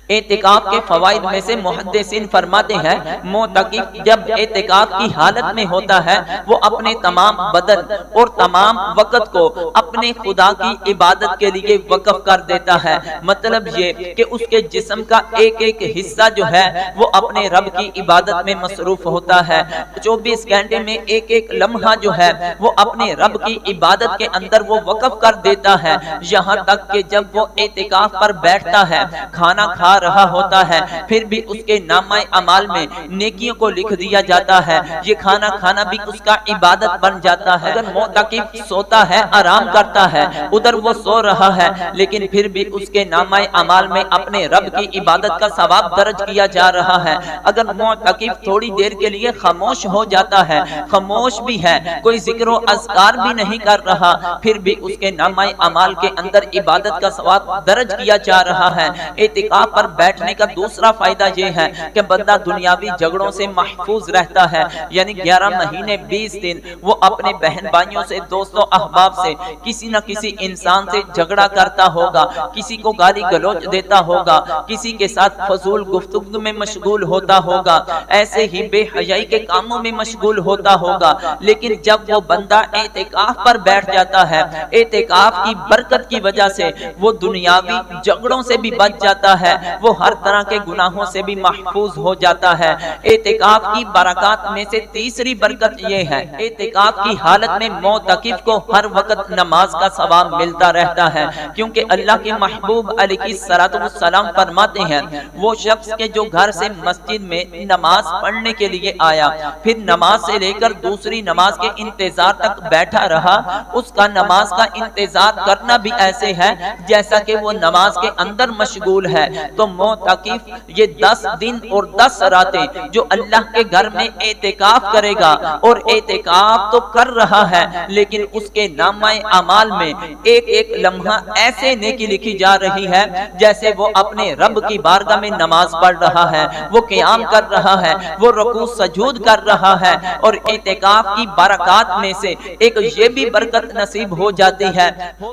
اعتکاف کے فوائد میں سے محدثین فرماتے ہیں معتکف جب اعتکاف کی حالت میں ہوتا ہے وہ اپنے تمام بدن اور تمام وقت کو اپنے خدا کی عبادت کے لیے وقف کر دیتا ہے۔ مطلب یہ کہ اس کے جسم کا ایک ایک حصہ جو ہے وہ اپنے رب کی عبادت میں مصروف ہوتا ہے۔ 24 گھنٹے میں ایک ایک لمحہ جو ہے وہ اپنے رب کی عبادت کے اندر وہ وقف کر دیتا ہے، یہاں تک کہ جب وہ اعتکاف پر بیٹھتا ہے، کھانا کھا رہا ہوتا ہے، پھر بھی اس کے نامہ اعمال میں نیکیوں کو لکھ دیا جاتا ہے۔ یہ کھانا کھانا بھی اس کا عبادت بن جاتا ہے۔ اگر معتکف سوتا ہے، آرام کرتا ہے، ادھر وہ سو رہا ہے، لیکن پھر بھی اس کے نامہ اعمال میں اپنے رب کی عبادت کا ثواب درج کیا جا رہا ہے۔ اگر معتکف تھوڑی دیر کے لیے خاموش ہو جاتا ہے، خاموش بھی ہے، کوئی ذکر و اذکار بھی نہیں کر رہا، پھر بھی اس کے نامہ اعمال کے اندر عبادت کا ثواب درج کیا جا رہا ہے۔ اعتکاف پر بیٹھنے کا دوسرا فائدہ یہ ہے کہ بندہ دنیاوی جھگڑوں سے محفوظ رہتا ہے، یعنی 11 مہینے 20 دن وہ اپنے بہن بھائیوں سے، دوستوں احباب سے، کسی نہ کسی انسان سے جھگڑا کرتا ہوگا، کسی کو گالی گلوچ دیتا ہوگا، کسی کے ساتھ فضول گفتگو میں مشغول ہوتا ہوگا، ایسے ہی بے حیائی کے کاموں میں مشغول ہوتا ہوگا۔ لیکن جب وہ بندہ اعتکاف پر بیٹھ جاتا ہے، اعتکاف کی برکت کی وجہ سے وہ دنیاوی جھگڑوں سے بھی بچ جاتا ہے، وہ ہر طرح کے گناہوں سے بھی محفوظ ہو جاتا ہے۔ اعتکاف کی برکات میں سے تیسری برکت یہ ہے، اعتکاف کی حالت میں معتکف کو ہر وقت نماز کا ثواب ملتا رہتا ہے، کیونکہ اللہ کے محبوب علیہ الصلوۃ والسلام فرماتے ہیں وہ شخص کے جو گھر سے مسجد میں نماز پڑھنے کے لیے آیا، پھر نماز سے لے کر دوسری نماز کے انتظار تک بیٹھا رہا، اس کا نماز کا انتظار کرنا بھی ایسے ہے جیسا کہ وہ نماز کے اندر مشغول ہے۔ تو معتکف یہ 10 دن اور 10 راتیں جو اللہ کے گھر میں اعتکاف کرے گا، اور اعتکاف تو کر رہا ہے لیکن اس کے نامہ اعمال میں ایک ایک لمحہ ایسے نیکی لکھی جا رہی ہے جیسے وہ اپنے رب کی بارگاہ میں نماز پڑھ رہا ہے، وہ قیام کر رہا ہے، وہ رکوع سجود کر رہا ہے۔ اور اعتکاف کی برکات میں سے ایک یہ بھی برکت نصیب ہو جاتی ہے،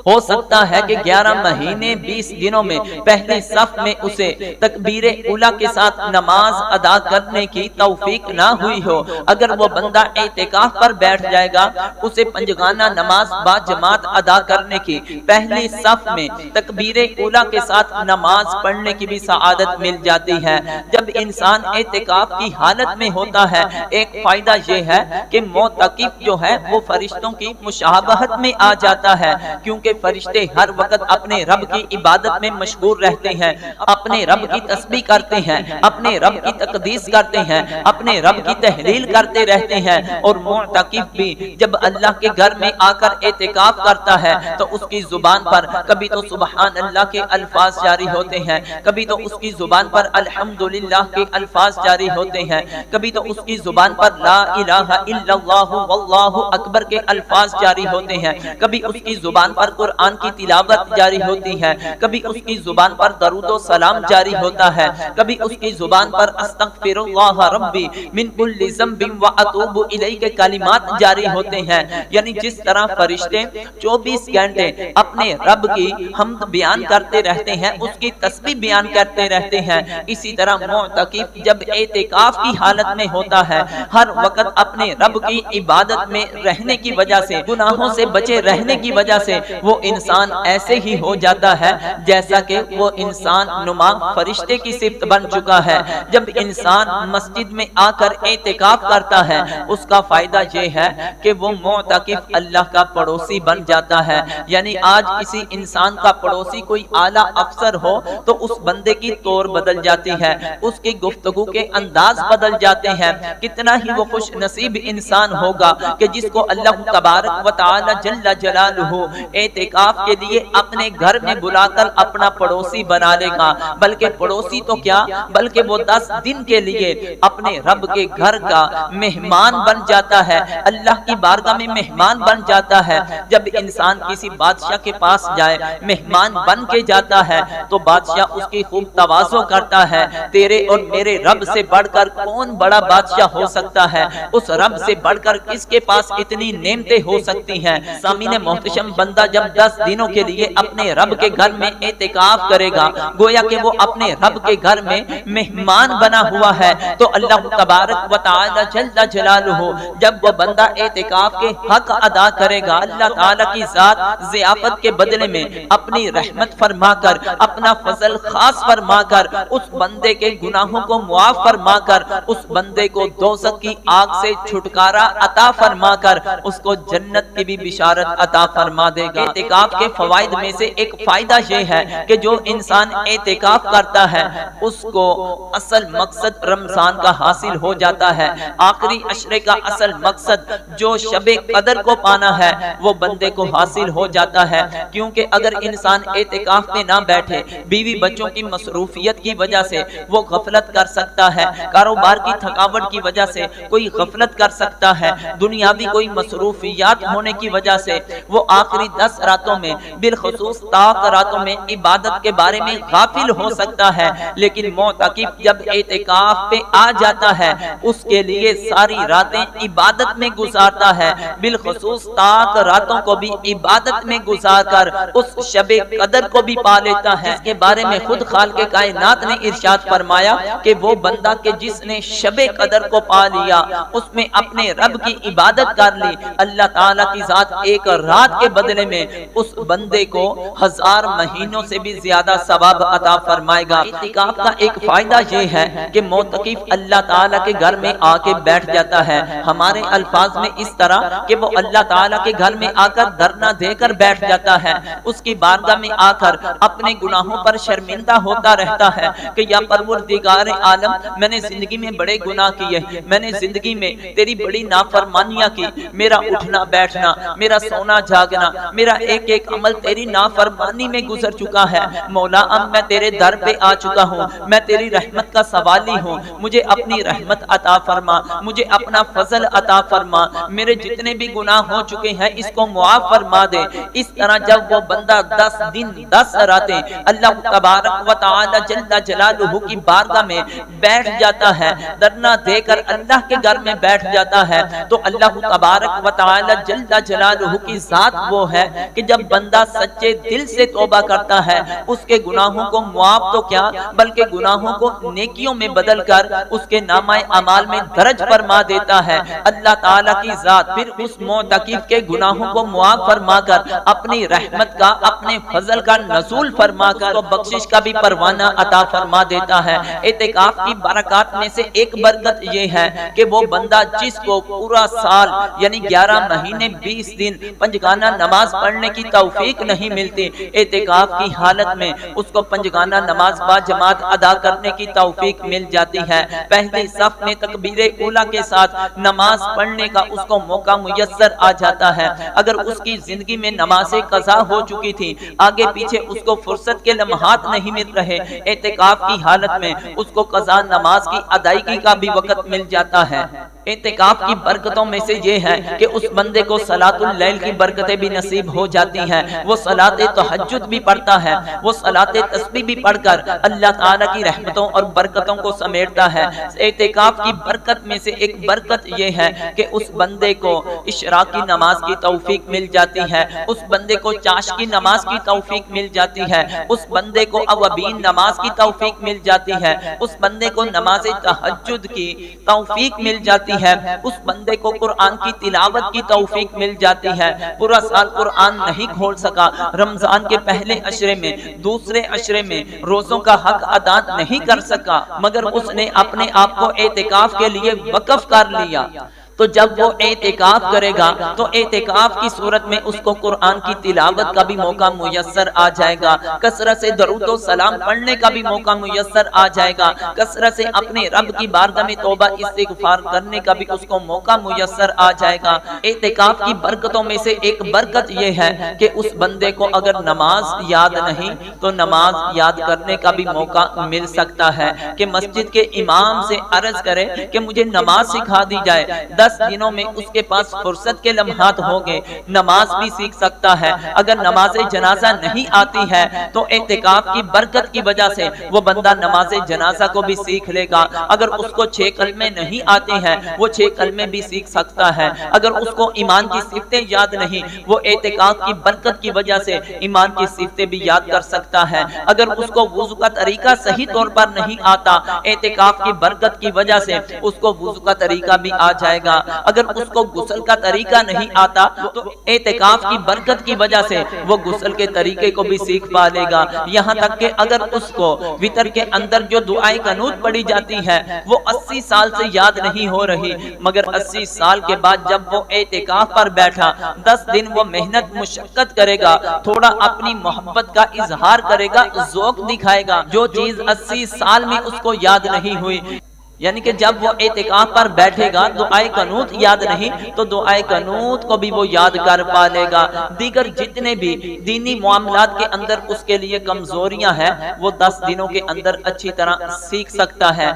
ہو سکتا ہے کہ 11 مہینے 20 دنوں میں پہلے صف میں اسے تکبیر اولیٰ کے ساتھ نماز ادا کرنے کی توفیق نہ ہوئی ہو، اگر وہ بندہ اعتکاف پر بیٹھ جائے گا، اسے پنجگانہ نماز با جماعت ادا کرنے کی، پہلی صف میں تکبیر اولیٰ کے ساتھ نماز پڑھنے کی بھی سعادت مل جاتی ہے۔ جب انسان اعتکاف کی حالت میں ہوتا ہے، ایک فائدہ یہ ہے کہ معتکف جو ہے وہ فرشتوں کی مشابہت میں آ جاتا ہے، کیونکہ فرشتے ہر وقت اپنے رب کی عبادت میں مشغول رہتے ہیں، اپنے رب کی تسبیح کرتے ہیں، اپنے رب کی تقدیس کرتے ہیں، اپنے رب کی تحلیل کرتے رہتے ہیں۔ اور معتکف بھی جب اللہ کے گھر میں آ کر اعتکاف کرتا ہے تو اس کی زبان پر کبھی تو سبحان اللہ کے الفاظ جاری ہوتے ہیں، کبھی تو اس کی زبان پر الحمدللہ کے الفاظ جاری ہوتے ہیں، کبھی تو اس کی زبان پر لا الہ الا اللہ واللہ اکبر کے الفاظ جاری ہوتے ہیں، کبھی اس کی زبان پر قرآن کی تلاوت جاری ہوتی ہے، کبھی اس کی زبان پر درود و سلام جاری ہوتا ہے، کبھی اس کی زبان پر استغفر اللہ ربی من کل ذنب واتوب الیہ کے کلمات جاری ہوتے ہیں۔ یعنی جس طرح فرشتے 24 گھنٹے اپنے رب کی حمد بیان کرتے رہتے ہیں، اس کی تسبیح بیان کرتے رہتے ہیں، اسی طرح معتکف جب اعتکاف کی حالت میں ہوتا ہے، ہر وقت اپنے رب کی عبادت میں رہنے کی وجہ سے، گناہوں سے بچے رہنے کی وجہ سے وہ انسان ایسے ہی ہو جاتا ہے جیسا کہ وہ انسان نما فرشتے کی صفت بن چکا ہے۔ جب انسان مسجد میں آ کر اعتکاف کرتا ہے، اس کا فائدہ یہ ہے کہ وہ معتکف اللہ کا پڑوسی بن جاتا ہے۔ یعنی آج کسی انسان کا پڑوسی کوئی اعلیٰ افسر ہو تو اس بندے کی طور بدل جاتی ہے، اس کی گفتگو کے انداز بدل جاتے ہیں۔ کتنا ہی وہ خوش نصیب انسان ہوگا کہ جس کو اللہ تبارک و تعالی جل جلالہ اعتکاف کے لیے اپنے گھر میں بلا کر اپنا پڑوسی بنا لے گا، بلکہ پڑوسی تو کیا بلکہ وہ 10 دن کے لیے اپنے رب کے گھر کا مہمان بن جاتا ہے، اللہ کی بارگاہ میں مہمان بن جاتا ہے۔ جب انسان کسی بادشاہ کے پاس جائے، مہمان بن کے جاتا ہے تو بادشاہ اس کی خوب تواضع کرتا ہے، تیرے اور میرے رب سے بڑھ کر کون بڑا بادشاہ ہو سکتا ہے، اس رب سے بڑھ کر کس کے پاس اتنی نعمتیں ہو سکتی ہیں۔ سامعین محتشم، بندہ جب 10 دنوں کے لیے اپنے رب کے گھر میں اعتکاف کرے گا، گویا کہ وہ اپنے رب کے گھر میں مہمان بنا ہوا ہے، تو اللہ تبارک و تعالی جل جلالہ جب وہ بندہ اعتکاف کے حق ادا کرے گا، اللہ تعالی کی ذات ضیافت کے بدلے میں اپنی رحمت فرما کر، اپنا فضل خاص فرما کر، اس بندے کے گناہوں کو معاف فرما کر، اس بندے کو دوزخ کی آگ سے چھٹکارا عطا فرما کر اس کو جنت کی بھی بشارت عطا فرما دے گا۔ اعتکاف کے فوائد میں سے ایک فائدہ یہ ہے کہ جو انسان اعتکاف کرتا ہے اس کو اصل مقصد رمضان کا حاصل ہو جاتا ہے، آخری عشرے کا اصل مقصد جو شب قدر کو پانا ہے وہ بندے کو حاصل ہو جاتا ہے، کیونکہ اگر انسان اعتکاف میں نہ بیٹھے، بیوی بچوں کی مصروفیت کی وجہ سے وہ غفلت کر سکتا ہے، کاروبار کی تھکاوٹ کی وجہ سے کوئی غفلت کر سکتا ہے، دنیاوی کوئی مصروفیات ہونے کی وجہ سے وہ آخری 10 راتوں میں بالخصوص طاق راتوں میں عبادت کے بارے میں غافل ہو سکتا ہے، لیکن معتکف جب اعتکاف پہ آ جاتا ہے اس کے لیے ساری راتیں عبادت میں گزارتا ہے، بالخصوص طاق راتوں کو بھی عبادت میں گزار کر اس شب قدر کو بھی پا لیتا ہے، اس کے بارے میں خود خالق کائنات نے ارشاد فرمایا کہ وہ بندہ کہ جس نے شب قدر کو پا لیا، اس میں اپنے رب کی عبادت کر لی، اللہ تعالیٰ کی ذات ایک رات کے بدلے میں اس بندے کو 1000 مہینوں سے بھی زیادہ ثواب عطا فرمائے گا۔ اعتکاف کا ایک فائدہ یہ ہے کہ معتکف اللہ تعالیٰ کے گھر میں آ کے بیٹھ جاتا ہے، ہمارے الفاظ میں اس طرح کہ وہ اللہ تعالیٰ کے گھر میں آ کر دھرنا دے کر بیٹھ جاتا ہے، اس کی بارگاہ میں آ کر اپنے گناہوں پر شرمندہ ہوتا رہتا ہے کہ یا پروردگار عالم، میں نے زندگی میں بڑے گناہ کیے، میں نے زندگی میں تیری بڑی نافرمانیاں کی، میرا اٹھنا بیٹھنا، میرا سونا جاگنا، میرا ایک ایک عمل تیری نافرمانی میں گزر چکا ہے، مولا اب میں تیرے در پہ آ چکا ہوں، میں تیری رحمت کا سوالی ہوں، مجھے اپنی رحمت عطا فرما، مجھے اپنا فضل عطا فرما، میرے جتنے بھی گناہ ہو چکے ہیں اس کو معاف فرما دے۔ اس طرح جب وہ بندہ 10 دن 10 راتیں اللہ تبارک و تعالی جل جلالہ کی بارگاہ میں بیٹھ جاتا ہے، درنا دے کر اللہ کے گھر میں بیٹھ جاتا ہے، تو اللہ تبارک و تعالی جل جلالہ کی ذات وہ ہے کہ جب بندہ سچے دل سے توبہ کرتا ہے اس کے گناہوں کو معاف تو کیا بلکہ گناہوں کو نیکیوں میں بدل کر اس کے نامہ اعمال میں درج فرما دیتا ہے، اللہ تعالی کی ذات پھر اس معتکف کے گناہوں کو معاف فرما کر اپنی رحمت کا، اپنے فضل کا نزول فرما کر تو بخشش کا بھی پروانہ عطا فرما دیتا ہے۔ اعتکاف کی برکات میں سے ایک برکت یہ ہے کہ وہ بندہ جس کو پورا سال یعنی 11 مہینے 20 دن پنجگانہ نماز پڑھنے کی توفیق نہیں ملتی، اعتکاف کی حالت میں اس کو پنجگانہ نماز با جماعت ادا کرنے کی توفیق مل جاتی ہے، پہلی صف میں تکبیر اولیٰ کے ساتھ نماز پڑھنے کا اس کو موقع میسر آ جاتا ہے۔ اگر اس کی زندگی میں نمازیں قضا ہو چکی تھی، آگے پیچھے اس کو فرصت کے لمحات نہیں مل رہے، اعتکاف کی حالت میں اس کو قضا نماز کی ادائیگی کا بھی وقت مل جاتا ہے۔ اعتکاف کی برکتوں میں سے یہ ہے کہ اس بندے کو صلاۃ اللیل کی برکتیں بھی نصیب ہو جاتی ہیں، وہ صلاۃ تہجد بھی پڑھتا ہے، وہ صلاۃ تسبیح بھی پڑھ کر اللہ تعالیٰ کی رحمتوں اور برکتوں کو سمیٹتا ہے۔ اعتکاف کی برکت میں سے ایک برکت یہ ہے کہ اس بندے کو اشراق کی نماز کی توفیق مل جاتی ہے، اس بندے کو چاش کی نماز کی توفیق مل جاتی ہے، اس بندے کو اوابین نماز کی توفیق مل جاتی ہے، اس بندے کو نماز تہجد کی توفیق مل جاتی ہے، اس بندے کو قرآن کی تلاوت کی توفیق مل جاتی ہے۔ پورا سال قرآن نہیں کھول سکا، رمضان کے پہلے عشرے میں، دوسرے عشرے میں روزوں کا حق ادا نہیں کر سکا، مگر اس نے اپنے آپ کو اعتکاف کے لیے وقف کر لیا، تو جب وہ اعتکاف کرے گا تو اعتکاف کی صورت میں اس کو قرآن کی تلاوت کا بھی موقع میسر آ جائے گا، کثرت سے درود و سلام پڑھنے کا بھی موقع میسر آ جائے گا، کثرت سے اپنے رب کی بارگاہ میں توبہ استغفار کرنے کا بھی اس کو موقع میسر آ جائے گا۔ اعتکاف کی برکتوں میں سے ایک برکت یہ ہے کہ اس بندے کو اگر نماز یاد نہیں تو نماز یاد کرنے کا بھی موقع مل سکتا ہے کہ مسجد کے امام سے عرض کرے کہ مجھے نماز سکھا دی جائے، 10 دنوں میں اس کے پاس فرصت کے لمحات ہوں گے، نماز بھی سیکھ سکتا ہے۔ اگر نماز جنازہ نہیں آتی ہے تو اعتکاف کی برکت کی وجہ سے وہ بندہ نماز جنازہ کو بھی سیکھ لے گا۔ اگر اس کو 6 کلمے نہیں آتے ہیں وہ 6 کلمے بھی سیکھ سکتا ہے۔ اگر اس کو ایمان کی صفتیں یاد نہیں وہ اعتکاف کی برکت کی وجہ سے ایمان کی صفتیں بھی یاد کر سکتا ہے۔ اگر اس کو وضو کا طریقہ صحیح طور پر نہیں آتا اعتکاف کی برکت کی وجہ سے اس کو وضو کا طریقہ بھی آ جائے گا۔ اگر اس کو غسل کا طریقہ نہیں آتا تو اعتکاف کی برکت کی وجہ سے وہ غسل کے طریقے کو بھی سیکھ پا لے گا۔ یہاں تک کہ اگر اس کو وتر کے اندر جو دعائے قنوت پڑھی جاتی ہے وہ 80 سال سے یاد نہیں ہو رہی، مگر 80 سال کے بعد جب وہ اعتکاف پر بیٹھا 10 دن وہ محنت مشقت کرے گا، تھوڑا اپنی محبت کا اظہار کرے گا، ذوق دکھائے گا، جو چیز 80 سال میں اس کو یاد نہیں ہوئی، یعنی کہ جب وہ اعتکاف پر بیٹھے گا دعائے قنوت یاد نہیں تو دعائے قنوت کو بھی وہ یاد کر پا لے گا۔ دیگر جتنے بھی دینی معاملات کے اندر اس کے لیے کمزوریاں ہیں وہ 10 دنوں کے اندر اچھی طرح سیکھ سکتا ہے۔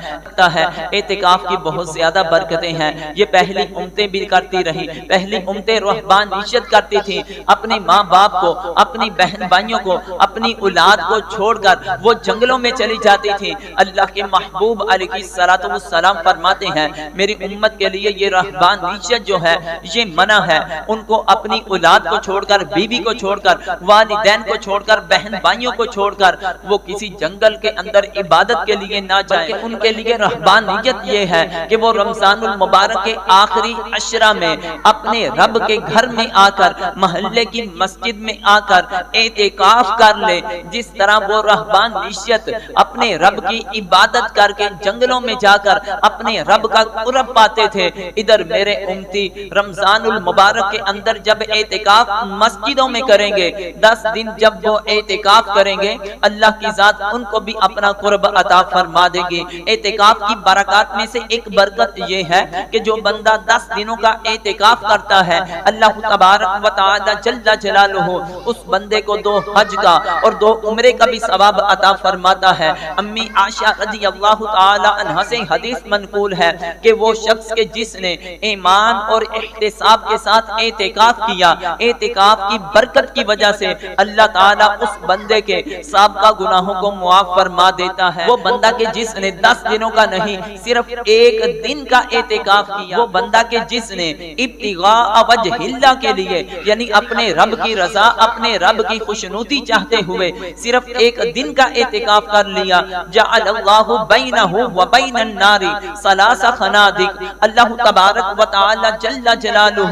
اعتکاف کی بہت زیادہ برکتیں ہیں۔ یہ پہلی امتیں بھی کرتی رہی، پہلی امتیں رہبانیت کرتی تھیں، اپنے ماں باپ کو، اپنی بہن بھائیوں کو، اپنی اولاد کو چھوڑ کر وہ جنگلوں میں چلی جاتی تھی۔ اللہ کے محبوب علیہ الصلوۃ والسلام فرماتے ہیں میری امت کے لیے یہ رہبانیت جو ہے یہ منع ہے، ان کو اپنی اولاد کو چھوڑ کر، بیوی کو چھوڑ کر، والدین کو چھوڑ کر، بہن بھائیوں کو چھوڑ کر وہ کسی جنگل کے اندر عبادت کے لیے نہ جائیں۔ ان کے لیے رہبانیت یہ ہے کہ وہ رمضان المبارک کے آخری عشرہ میں اپنے رب کے گھر میں آ کر، محلے کی مسجد میں آ کر اعتکاف کر لے۔ جس طرح وہ رہبانیت اپنے رب کی عبادت کر کے جنگلوں میں جا کر اپنے رب کا قرب پاتے تھے، ادھر میرے امتی رمضان المبارک کے اندر جب اعتکاف مسجدوں میں کریں گے، 10 دن جب وہ اعتکاف کریں گے اللہ کی ذات ان کو بھی اپنا قرب عطا فرما دے گی۔ اعتکاف کی برکات میں سے ایک برکت یہ ہے کہ جو بندہ 10 دنوں کا اعتکاف کرتا ہے اللہ تبارک و تعالی جل جلالہ اس بندے کو 2 حج کا اور 2 عمرے کا بھی ثواب عطا فرماتا ہے۔ امی عائشہ رضی اللہ تعالی عنہا سے حدیث منقول ہے کہ وہ شخص کے جس نے ایمان اور احتساب کے ساتھ اعتکاف کیا، اعتکاف کی برکت کی وجہ سے اللہ تعالیٰ اس بندے کے سابقہ گناہوں کو معاف فرما دیتا ہے۔ وہ بندہ کے جس نے 10 دنوں کا نہیں صرف 1 دن کا اعتکاف کیا، وہ بندہ کے جس نے ابتغاء وجہ اللہ کے لیے یعنی اپنے رب کی رضا، اپنے رب کی خوشنودی چاہتے ہوئے صرف 1 دن کا اعتکاف کر لیا، جعل اللہ بینہ و بین النار 3 خنادق، اللہ تبارک و تعالی جل جلالہ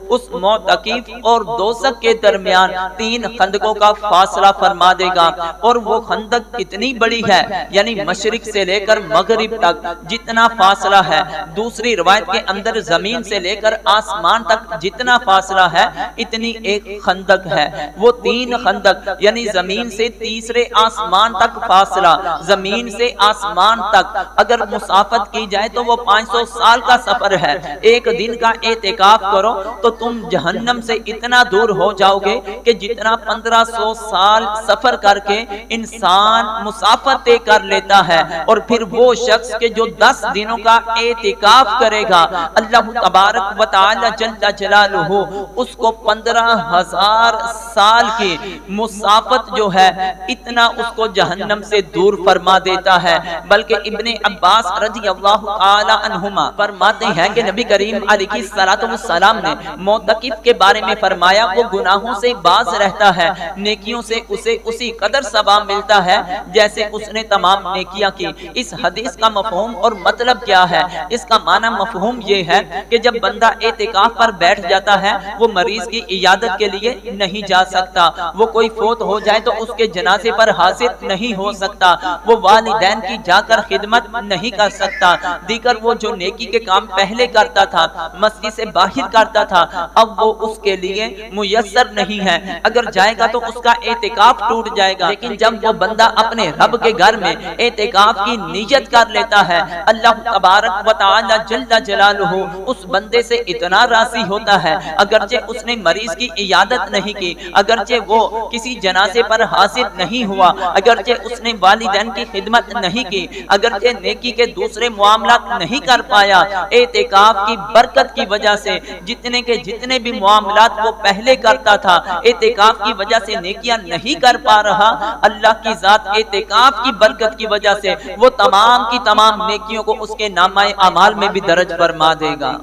اس معتکف اور دوزخ کے درمیان 3 خندقوں کا فاصلہ فرما دے گا۔ اور وہ خندق کتنی بڑی ہے یعنی مشرق سے لے کر مغرب تک جتنا فاصلہ ہے، دوسری روایت کے اندر زمین سے لے کر آسمان تک جتنا فاصلہ ہے اتنی ایک خندق ہے۔ وہ 3 خندق یعنی زمین سے تیسرے آسمان تک فاصلہ، زمین سے آسمان تک اگر مسافت کی جائے تو وہ 500 سال کا سفر ہے۔ 1 دن کا اعتکاف کرو تو تم جہنم سے اتنا دور ہو جاؤ گے کہ جتنا 1500 سال سفر کر کے انسان مسافت طے کر لیتا ہے۔ اور پھر وہ شخص کے جو 10 دنوں کا اعتکاف کرے گا اللہ تبارک و تعالی جل جلالہ اس کو 15,000 سال کی مسافت جو ہے اتنا اس کو جہنم سے دور فرما دیتا ہے۔ بلکہ ابن عباس رضی اللہ تعالی عنہما فرماتے ہیں کہ نبی کریم علیہ الصلوۃ والسلام نے معتکف کے بارے میں فرمایا وہ گناہوں سے باز رہتا ہے، نیکیوں سے اسے اسی قدر ثواب ملتا ہے جیسے اس نے تمام نیکیاں کی۔ اس حدیث کا مفہوم اور مطلب کیا ہے؟ اس کا معنی مفہوم یہ ہے کہ جب بندہ اعتکاف پر بیٹھ جاتا ہے وہ مریض کی عیادت کے لیے نہیں جا سکتا، وہ کوئی فوت ہو جائے تو اس کے جنازے پر حاضر نہیں ہو سکتا، وہ والدین کی جا کر خدمت نہیں کر سکتا، دیگر وہ جو نیکی کے کام پہلے کرتا تھا، مسجد سے باہر کرتا تھا، اب وہ اس کے لیے میسر نہیں ہے۔ اگر جائے گا تو اس کا اعتکاف ٹوٹ جائے گا۔ لیکن جب وہ بندہ اپنے رب کے گھر میں اعتکاف کی نیت کر لیتا ہے اللہ تبارک و تعالی جل جلالہ اس بندے سے اتنا راضی ہوتا ہے، اگرچہ اس نے مریض کی عیادت نہیں کی، اگرچہ وہ کسی جنازے پر حاضر نہیں ہوا، اگرچہ اس نے والدین کی خدمت نہیں کی، اگرچہ نیکی کے دوسرے معاملات نہیں کر پایا، اعتکاف کی برکت کی وجہ سے جتنے کے جتنے بھی معاملات وہ پہلے کرتا تھا اعتکاف کی وجہ سے نیکیاں نہیں کر پا رہا، اللہ کی ذات اعتکاف کی برکت کی وجہ سے وہ تمام کی تمام نیکیوں کو اس کے نامہ اعمال میں بھی درج فرما دے گا۔